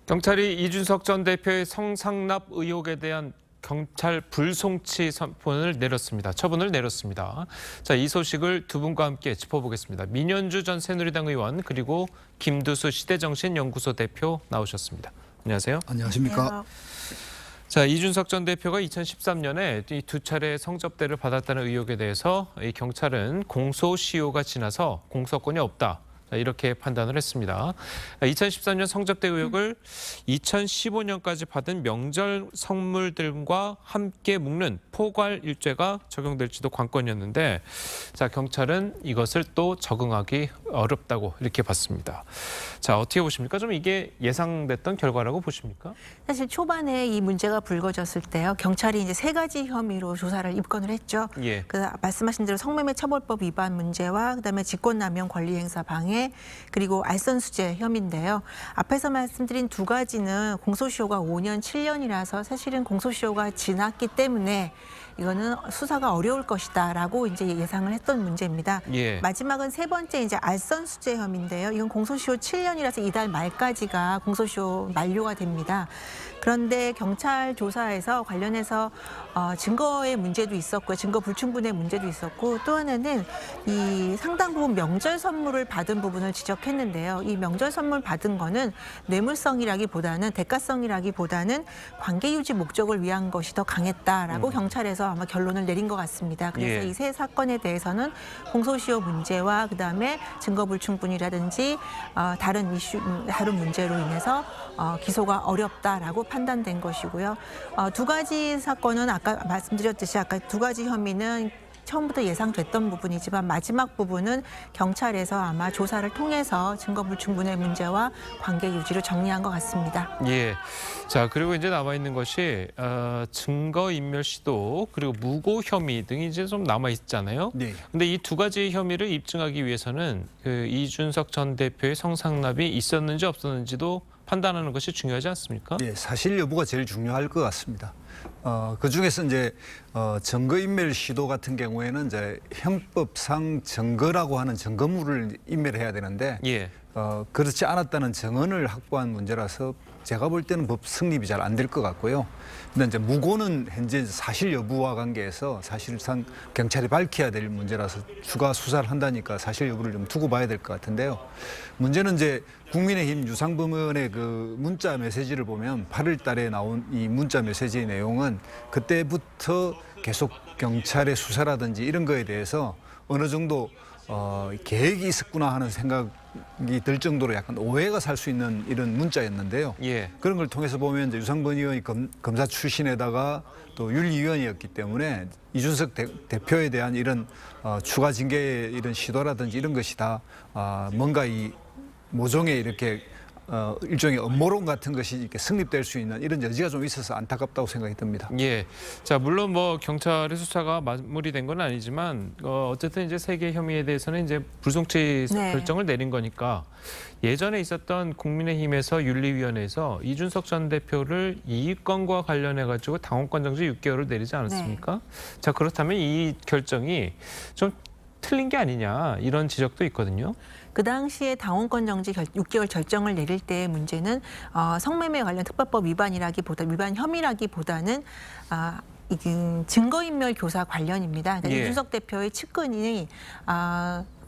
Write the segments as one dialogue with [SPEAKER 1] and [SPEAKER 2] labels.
[SPEAKER 1] 경찰이 이준석 전 대표의 성상납 의혹에 대한 경찰 불송치 처분을 내렸습니다. 자, 이 소식을 두 분과 함께 짚어보겠습니다. 민현주 전 새누리당 의원 그리고 김두수 시대정신연구소 대표 나오셨습니다. 안녕하세요.
[SPEAKER 2] 안녕하십니까.
[SPEAKER 1] 자, 이준석 전 대표가 2013년에 이 두 차례 성접대를 받았다는 의혹에 대해서 이 경찰은 공소시효가 지나서 공소권이 없다. 이렇게 판단을 했습니다. 2013년 성접대 의혹을 2015년까지 받은 명절 선물들과 함께 묶는 포괄일죄가 적용될지도 관건이었는데, 자, 경찰은 이것을 또 적응하기 어렵다고 이렇게 봤습니다. 자, 어떻게 보십니까? 좀 이게 예상됐던 결과라고 보십니까?
[SPEAKER 3] 사실 초반에 이 문제가 불거졌을 때요, 경찰이 이제 세 가지 혐의로 조사를 입건을 했죠.
[SPEAKER 1] 예.
[SPEAKER 3] 그 말씀하신 대로 성매매 처벌법 위반 문제와 그다음에 직권남용 권리행사 방해 그리고 알선수재 혐의인데요. 앞에서 말씀드린 두 가지는 공소시효가 5년, 7년이라서 사실은 공소시효가 지났기 때문에 이거는 수사가 어려울 것이다라고 이제 예상을 했던 문제입니다.
[SPEAKER 1] 예.
[SPEAKER 3] 마지막은 세 번째 이제 알선수재 혐의인데요. 이건 공소시효 7년이라서 이달 말까지가 공소시효 만료가 됩니다. 그런데 경찰 조사에서 관련해서 증거의 문제도 있었고요. 증거 불충분의 문제도 있었고, 또 하나는 이 상당 부분 명절 선물을 받은 부분을 지적했는데요. 이 명절 선물 받은 거는 뇌물성이라기보다는 대가성이라기보다는 관계 유지 목적을 위한 것이 더 강했다라고 경찰에서 아마 결론을 내린 것 같습니다. 그래서
[SPEAKER 1] 예.
[SPEAKER 3] 이 세 사건에 대해서는 공소시효 문제와 그다음에 증거 불충분이라든지 다른 문제로 인해서 기소가 어렵다라고 판단된 것이고요. 두 가지 사건은 아까 말씀드렸듯이 아까 두 가지 혐의는 처음부터 예상됐던 부분이지만 마지막 부분은 경찰에서 아마 조사를 통해서 증거 불충분의 문제와 관계 유지를 정리한 것 같습니다.
[SPEAKER 1] 예. 자, 그리고 이제 남아 있는 것이 증거 인멸 시도 그리고 무고 혐의 등이 이제 좀 남아 있잖아요.
[SPEAKER 2] 네.
[SPEAKER 1] 근데 이 두 가지 혐의를 입증하기 위해서는 그 이준석 전 대표의 성상납이 있었는지 없었는지도 판단하는 것이 중요하지 않습니까?
[SPEAKER 2] 네, 사실 여부가 제일 중요할 것 같습니다. 그 중에서 이제 증거인멸 시도 같은 경우에는 이제 형법상 증거라고 하는 증거물을 인멸해야 되는데
[SPEAKER 1] 예.
[SPEAKER 2] 그렇지 않았다는 증언을 확보한 문제라서 제가 볼 때는 법 성립이 잘 안 될 것 같고요. 근데 이제 무고는 현재 사실 여부와 관계해서 사실상 경찰이 밝혀야 될 문제라서 추가 수사를 한다니까 사실 여부를 좀 두고 봐야 될 것 같은데요. 문제는 이제 국민의힘 유상범의원의 그 문자 메시지를 보면 8월 달에 나온 이 문자 메시지의 내용은 그때부터 계속 경찰의 수사라든지 이런 거에 대해서 어느 정도 계획이 있었구나 하는 생각이 들 정도로 약간 오해가 살 수 있는 이런 문자였는데요.
[SPEAKER 1] 예.
[SPEAKER 2] 그런 걸 통해서 보면 이제 유상범 의원이 검사 출신에다가 또 윤리위원이었기 때문에 이준석 대표에 대한 이런 추가 징계의 이런 시도라든지 이런 것이 다 뭔가 이 모종의 이렇게 일종의 음모론 같은 것이 이렇게 성립될 수 있는 이런 여지가 좀 있어서 안타깝다고 생각이 듭니다.
[SPEAKER 1] 예. 자, 물론 뭐 경찰의 수사가 마무리된 건 아니지만 어쨌든 이제 세 개 혐의에 대해서는 이제 불송치
[SPEAKER 3] 네.
[SPEAKER 1] 결정을 내린 거니까 예전에 있었던 국민의힘에서 윤리위원회에서 이준석 전 대표를 이익권과 관련해 가지고 당원권 정지 6개월을 내리지 않았습니까?
[SPEAKER 3] 네.
[SPEAKER 1] 자, 그렇다면 이 결정이 좀 틀린 게 아니냐 이런 지적도 있거든요.
[SPEAKER 3] 그 당시에 당원권 정지 6개월 결정을 내릴 때의 문제는 성매매 관련 특별법 위반 혐의라기보다는 증거인멸 교사 관련입니다. 그러니까
[SPEAKER 1] 예.
[SPEAKER 3] 이준석 대표의 측근이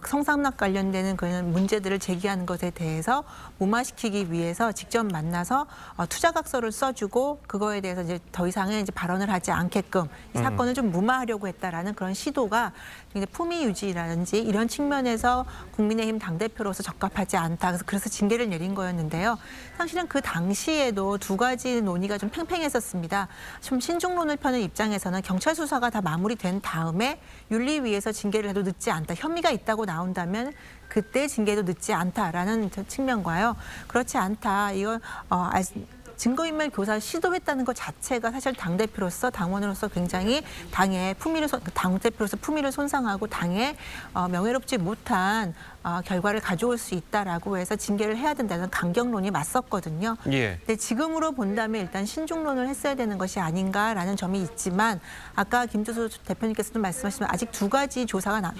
[SPEAKER 3] 성상납 관련되는 그런 문제들을 제기하는 것에 대해서 무마시키기 위해서 직접 만나서 투자각서를 써주고 그거에 대해서 이제 더 이상의 이제 발언을 하지 않게끔 이 사건을 좀 무마하려고 했다라는 그런 시도가 굉장히 품위 유지라든지 이런 측면에서 국민의힘 당대표로서 적합하지 않다. 그래서 징계를 내린 거였는데요. 사실은 그 당시에도 두 가지 논의가 좀 팽팽했었습니다. 좀 신중론을 펴는 입장에서는 경찰 수사가 다 마무리된 다음에 윤리위에서 징계를 해도 늦지 않다. 혐의가 있다고 나온다면 그때 징계도 늦지 않다라는 측면과요. 그렇지 않다. 이건 증거인멸 교사를 시도했다는 것 자체가 사실 당대표로서 당원으로서 굉장히 당대표로서 품위를 손상하고 당에 명예롭지 못한 결과를 가져올 수 있다라고 해서 징계를 해야 된다는 강경론이 맞섰거든요.
[SPEAKER 1] 예.
[SPEAKER 3] 근데 지금으로 본다면 일단 신중론을 했어야 되는 것이 아닌가라는 점이 있지만 아까 김주수 대표님께서도 말씀하신 아직 두 가지 조사가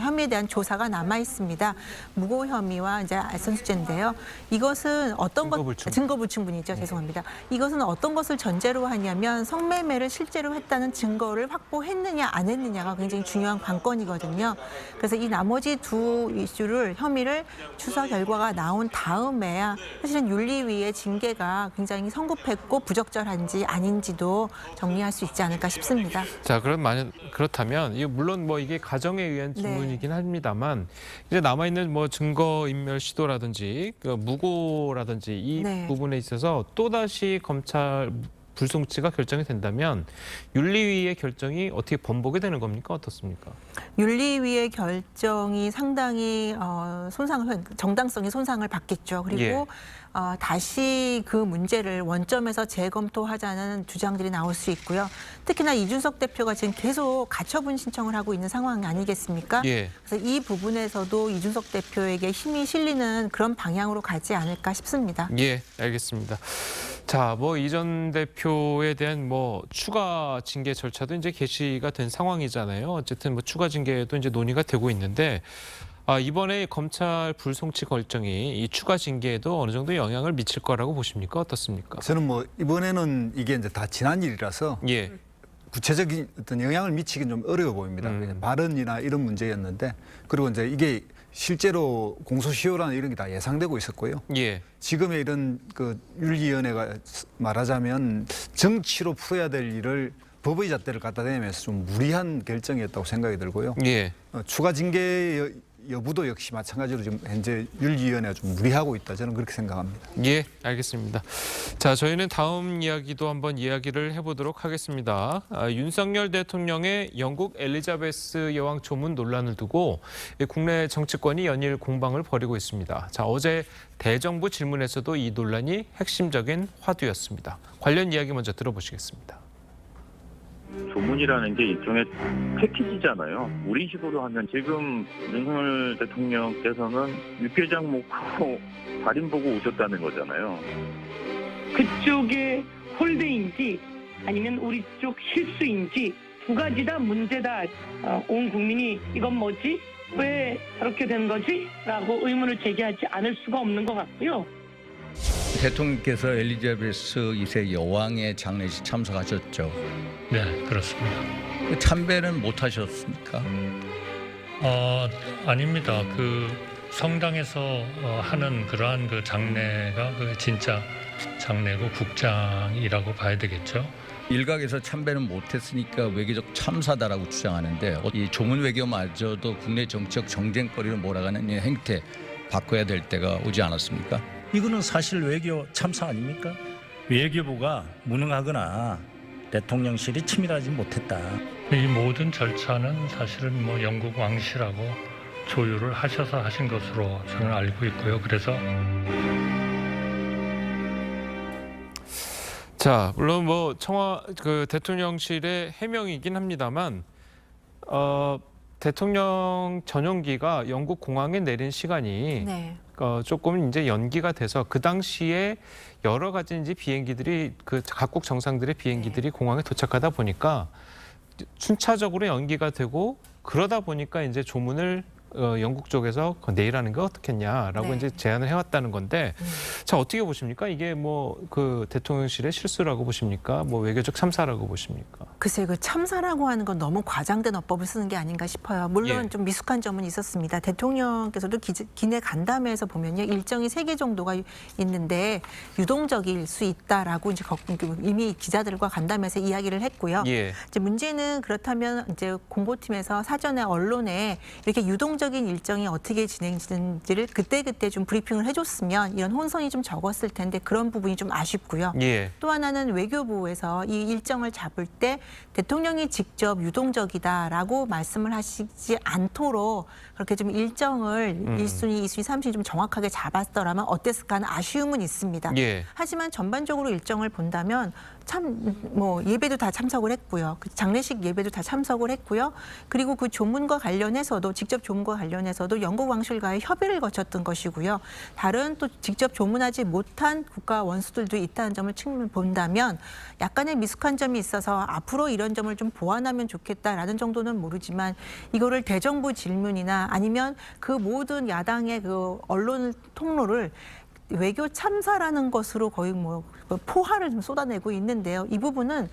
[SPEAKER 3] 혐의에 대한 조사가 남아 있습니다. 무고 혐의와 이제 알선수재인데요. 이것은 어떤 증거불충분이죠. 죄송합니다. 이것은 어떤 것을 전제로 하냐면 성매매를 실제로 했다는 증거를 확보했느냐 안 했느냐가 굉장히 중요한 관건이거든요. 그래서 이 나머지 두 혐의를 수사 결과가 나온 다음에야 사실은 윤리위의 징계가 굉장히 성급했고 부적절한지 아닌지도 정리할 수 있지 않을까 싶습니다.
[SPEAKER 1] 자, 그렇다면 물론 뭐 이게 가정에 의한 질문이긴 합니다만 이제 남아 있는 뭐 증거 인멸 시도라든지 그 무고라든지 이 부분에 있어서 또 다시 검찰 불송치가 결정이 된다면 윤리위의 결정이 어떻게 번복이 되는 겁니까? 어떻습니까?
[SPEAKER 3] 윤리위의 결정이 상당히 정당성이 손상을 받겠죠. 그리고 다시 그 문제를 원점에서 재검토하자는 주장들이 나올 수 있고요. 특히나 이준석 대표가 지금 계속 가처분 신청을 하고 있는 상황 아니겠습니까?
[SPEAKER 1] 예.
[SPEAKER 3] 그래서 이 부분에서도 이준석 대표에게 힘이 실리는 그런 방향으로 가지 않을까 싶습니다.
[SPEAKER 1] 예, 알겠습니다. 자, 뭐 이 전 대표에 대한 뭐 추가 징계 절차도 이제 개시가 된 상황이잖아요. 어쨌든 뭐 추가 징계도 이제 논의가 되고 있는데 이번에 검찰 불송치 결정이 이 추가 징계에도 어느 정도 영향을 미칠 거라고 보십니까? 어떻습니까?
[SPEAKER 2] 저는 뭐 이번에는 이게 이제 다 지난 일이라서
[SPEAKER 1] 예.
[SPEAKER 2] 구체적인 어떤 영향을 미치긴 좀 어려워 보입니다. 그냥 발언이나 이런 문제였는데 그리고 이제 이게 실제로 공소시효라는 이런 게 다 예상되고 있었고요.
[SPEAKER 1] 예.
[SPEAKER 2] 지금의 이런 그 윤리위원회가 말하자면 정치로 풀어야 될 일을 법의 잣대를 갖다 대면서 좀 무리한 결정이었다고 생각이 들고요.
[SPEAKER 1] 예.
[SPEAKER 2] 추가 징계 여부도 역시 마찬가지로 지금 현재 윤리위원회가 좀 무리하고 있다. 저는 그렇게 생각합니다.
[SPEAKER 1] 예, 알겠습니다. 자, 저희는 다음 이야기도 한번 이야기를 해보도록 하겠습니다. 윤석열 대통령의 영국 엘리자베스 여왕 조문 논란을 두고 국내 정치권이 연일 공방을 벌이고 있습니다. 자, 어제 대정부 질문에서도 이 논란이 핵심적인 화두였습니다. 관련 이야기 먼저 들어보시겠습니다.
[SPEAKER 4] 조문이라는 게 일종의 패키지잖아요. 우리 식으로 하면 지금 윤석열 대통령께서는 육개장 먹고 달인 보고 오셨다는 거잖아요.
[SPEAKER 5] 그쪽의 홀대인지 아니면 우리 쪽 실수인지 두 가지 다 문제다. 온 국민이 이건 뭐지? 왜 저렇게 된 거지? 라고 의문을 제기하지 않을 수가 없는 것 같고요.
[SPEAKER 6] 대통령께서 엘리자베스 2세 여왕의 장례식 참석하셨죠.
[SPEAKER 7] 네, 그렇습니다.
[SPEAKER 6] 참배는 못 하셨습니까?
[SPEAKER 7] 아닙니다. 그 성당에서 하는 그러한 그 장례가 그 진짜 장례고 국장이라고 봐야 되겠죠.
[SPEAKER 6] 일각에서 참배는 못했으니까 외교적 참사다라고 주장하는데 이 조문 외교마저도 국내 정치적 정쟁거리로 몰아가는 이 행태 바꿔야 될 때가 오지 않았습니까?
[SPEAKER 8] 이거는 사실 외교 참사 아닙니까? 외교부가 무능하거나 대통령실이 치밀하지 못했다.
[SPEAKER 7] 이 모든 절차는 사실은 뭐 영국 왕실하고 조율을 하셔서 하신 것으로 저는 알고 있고요. 그래서
[SPEAKER 1] 자, 물론 뭐 대통령실의 해명이긴 합니다만 대통령 전용기가 영국 공항에 내린 시간이 조금 이제 연기가 돼서 그 당시에 여러 가지 이제 비행기들이 그 각국 정상들의 비행기들이 공항에 도착하다 보니까 순차적으로 연기가 되고 그러다 보니까 이제 조문을 영국 쪽에서 내일 하는 게 어떻겠냐라고 이제 제안을 해왔다는 건데, 자, 어떻게 보십니까? 이게 뭐 그 대통령실의 실수라고 보십니까? 뭐 외교적 참사라고 보십니까?
[SPEAKER 3] 글쎄, 그 참사라고 하는 건 너무 과장된 어법을 쓰는 게 아닌가 싶어요. 물론
[SPEAKER 1] 예.
[SPEAKER 3] 좀 미숙한 점은 있었습니다. 대통령께서도 기내 간담회에서 보면요, 일정이 3개 정도가 있는데 유동적일 수 있다라고 이제 이미 기자들과 간담회에서 이야기를 했고요.
[SPEAKER 1] 예.
[SPEAKER 3] 이제 문제는 그렇다면 이제 공보팀에서 사전에 언론에 이렇게 유동적인 일정이 어떻게 진행되는지를 그때그때 좀 브리핑을 해줬으면 이런 혼선이 좀 적었을 텐데 그런 부분이 좀 아쉽고요.
[SPEAKER 1] 예.
[SPEAKER 3] 또 하나는 외교부에서 이 일정을 잡을 때 대통령이 직접 유동적이다라고 말씀을 하시지 않도록 그렇게 좀 일정을 1순위, 2순위, 3순위 좀 정확하게 잡았더라면 어땠을까 하는 아쉬움은 있습니다.
[SPEAKER 1] 예.
[SPEAKER 3] 하지만 전반적으로 일정을 본다면 예배도 다 참석을 했고요. 그 장례식 예배도 다 참석을 했고요. 그리고 그 조문과 관련해서도 직접 조문과 관련해서도 영국 왕실과의 협의를 거쳤던 것이고요. 다른 또 직접 조문하지 못한 국가 원수들도 있다는 점을 본다면 약간의 미숙한 점이 있어서 앞으로 이런 점을 좀 보완하면 좋겠다라는 정도는 모르지만 이거를 대정부 질문이나 아니면 그 모든 야당의 그 언론 통로를 외교 참사라는 것으로 거의 포화를 좀 쏟아내고 있는데요. 이 부분은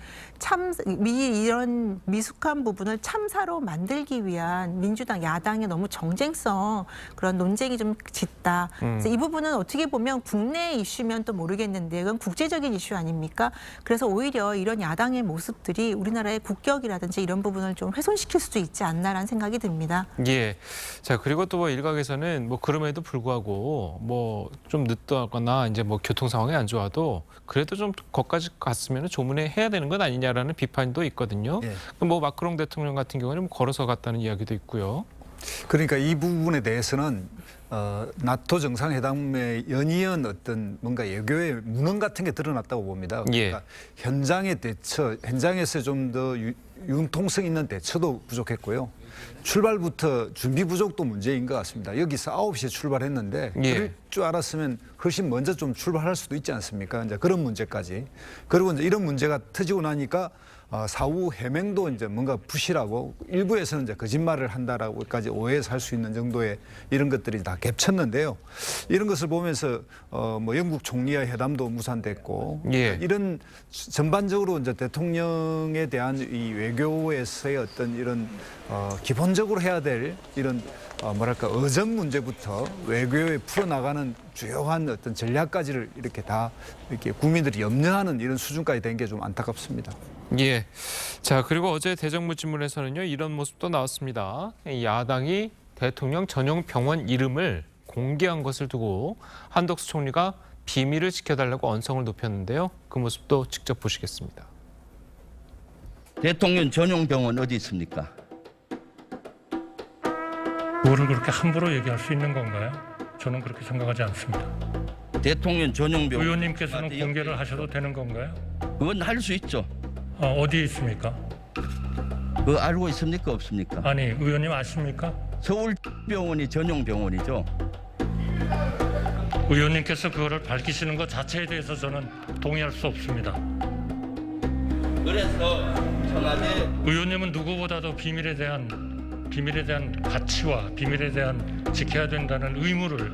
[SPEAKER 3] 이런 미숙한 부분을 참사로 만들기 위한 민주당 야당의 너무 정쟁성 그런 논쟁이 좀 짙다. 그래서 이 부분은 어떻게 보면 국내 이슈면 또 모르겠는데 이건 국제적인 이슈 아닙니까? 그래서 오히려 이런 야당의 모습들이 우리나라의 국격이라든지 이런 부분을 좀 훼손시킬 수도 있지 않나라는 생각이 듭니다.
[SPEAKER 1] 예. 자, 그리고 또 일각에서는 그럼에도 불구하고 좀 늦다거나 이제 교통 상황이 안 좋아도 그래도 좀 거기까지 갔으면 조문에 해야 되는 것 아니냐라는 비판도 있거든요.
[SPEAKER 2] 예.
[SPEAKER 1] 마크롱 대통령 같은 경우는 걸어서 갔다는 이야기도 있고요.
[SPEAKER 2] 그러니까 이 부분에 대해서는 나토 정상회담의 연이은 어떤 뭔가 외교의 무능 같은 게 드러났다고 봅니다. 그러니까 현장의 대처, 현장에서 좀 더 융통성 있는 대처도 부족했고요. 출발부터 준비 부족도 문제인 것 같습니다. 여기서 9시에 출발했는데 그럴 줄 알았으면 훨씬 먼저 좀 출발할 수도 있지 않습니까? 이제 그런 문제까지. 그리고 이제 이런 문제가 터지고 나니까 사후 해명도 이제 뭔가 부실하고 일부에서는 이제 거짓말을 한다라고까지 오해해서 할 수 있는 정도의 이런 것들이 다 겹쳤는데요. 이런 것을 보면서 영국 총리와의 회담도 무산됐고 이런 전반적으로 이제 대통령에 대한 이 외교에서의 어떤 이런 기본적으로 해야 될 이런 의전 문제부터 외교에 풀어나가는 주요한 어떤 전략까지를 이렇게 다 이렇게 국민들이 염려하는 이런 수준까지 된 게 좀 안타깝습니다.
[SPEAKER 1] 예. 자, 그리고 어제 대정부 질문에서는요, 이런 모습도 나왔습니다. 야당이 대통령 전용 병원 이름을 공개한 것을 두고 한덕수 총리가 비밀을 지켜달라고 언성을 높였는데요. 그 모습도 직접 보시겠습니다.
[SPEAKER 9] 대통령 전용 병원 어디 있습니까?
[SPEAKER 7] 그거를 그렇게 함부로 얘기할 수 있는 건가요? 저는 그렇게 생각하지 않습니다.
[SPEAKER 9] 대통령 전용 병원.
[SPEAKER 7] 의원님께서는 공개를 하셔도 되는 건가요?
[SPEAKER 9] 그건 할 수 있죠.
[SPEAKER 7] 어디에 있습니까?
[SPEAKER 9] 그거 알고 있습니까? 없습니까?
[SPEAKER 7] 아니, 의원님 아십니까?
[SPEAKER 9] 서울병원이 전용 병원이죠.
[SPEAKER 7] 의원님께서 그거를 밝히시는 것 자체에 대해서 저는 동의할 수 없습니다.
[SPEAKER 9] 그래서 청와대
[SPEAKER 7] 의원님은 누구보다도 비밀에 대한 가치와 비밀에 대한 지켜야 된다는 의무를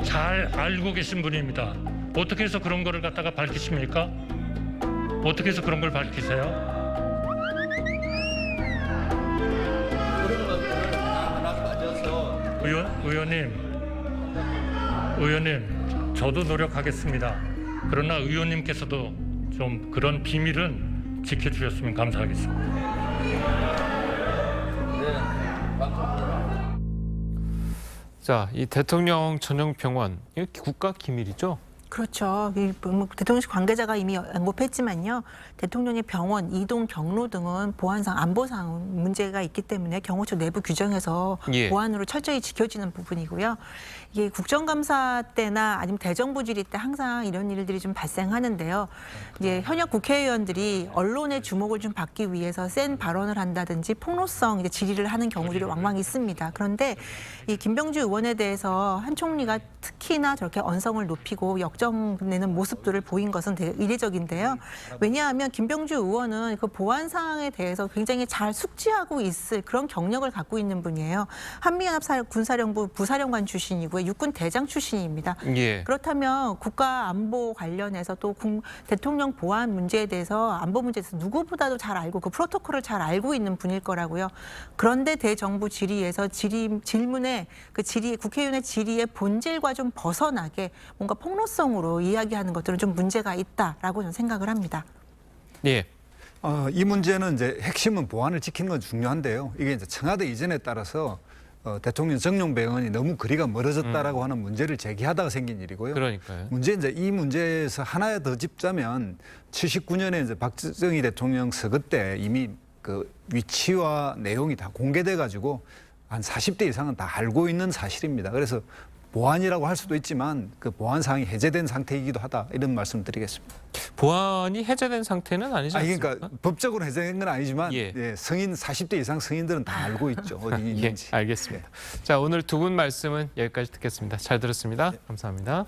[SPEAKER 7] 잘 알고 계신 분입니다. 어떻게 해서 그런 거를 갖다가 밝히십니까? 어떻게 해서 그런 걸 밝히세요?
[SPEAKER 9] 그런 것들을 하나 빠져서
[SPEAKER 7] 의원님, 저도 노력하겠습니다. 그러나 의원님께서도 좀 그런 비밀은 지켜주셨으면 감사하겠습니다.
[SPEAKER 1] 자, 이 대통령 전용 병원, 이거 국가 기밀이죠?
[SPEAKER 3] 그렇죠. 대통령실 관계자가 이미 언급했지만요. 대통령의 병원, 이동 경로 등은 보안상, 안보상 문제가 있기 때문에 경호처 내부 규정에서 보안으로 철저히 지켜지는 부분이고요. 이게 국정감사 때나 아니면 대정부 질의 때 항상 이런 일들이 좀 발생하는데요. 이제 현역 국회의원들이 언론의 주목을 좀 받기 위해서 센 발언을 한다든지 폭로성 이제 질의를 하는 경우들이 왕왕 있습니다. 그런데 이 김병주 의원에 대해서 한 총리가 특히나 저렇게 언성을 높이고 역정내는 모습들을 보인 것은 되게 이례적인데요. 왜냐하면 김병주 의원은 그 보안 상황에 대해서 굉장히 잘 숙지하고 있을 그런 경력을 갖고 있는 분이에요. 한미연합 군사령부 부사령관 출신이고요. 육군 대장 출신입니다. 그렇다면 국가 안보 관련해서 또 대통령 보안 문제에 대해서 안보 문제에 대해서 누구보다도 잘 알고 그 프로토콜을 잘 알고 있는 분일 거라고요. 그런데 대정부 질의에서 질문에 그 질의 국회의원의 질의의 본질과 좀 벗어나게 뭔가 폭로성으로 이야기하는 것들은 좀 문제가 있다라고 저는 생각을 합니다.
[SPEAKER 1] 예.
[SPEAKER 2] 이 문제는 이제 핵심은 보안을 지키는 건 중요한데요. 이게 이제 청와대 이전에 따라서 대통령 전용 병원이 너무 거리가 멀어졌다라고 하는 문제를 제기하다가 생긴 일이고요.
[SPEAKER 1] 그러니까요.
[SPEAKER 2] 이제 이 문제에서 하나 더 짚자면 79년에 이제 박정희 대통령 서거 때 이미 그 위치와 내용이 다 공개돼 가지고 한 40대 이상은 다 알고 있는 사실입니다. 그래서 보안이라고 할 수도 있지만 그 보안 사항이 해제된 상태이기도 하다 이런 말씀드리겠습니다.
[SPEAKER 1] 보안이 해제된 상태는 아니지
[SPEAKER 2] 아니
[SPEAKER 1] 않습니까?
[SPEAKER 2] 그러니까 법적으로 해제된 건 아니지만
[SPEAKER 1] 예.
[SPEAKER 2] 예, 성인 40대 이상 성인들은 다 알고 있죠. 어디
[SPEAKER 1] 예,
[SPEAKER 2] 있는지.
[SPEAKER 1] 알겠습니다. 자, 오늘 두 분 말씀은 여기까지 듣겠습니다. 잘 들었습니다. 감사합니다.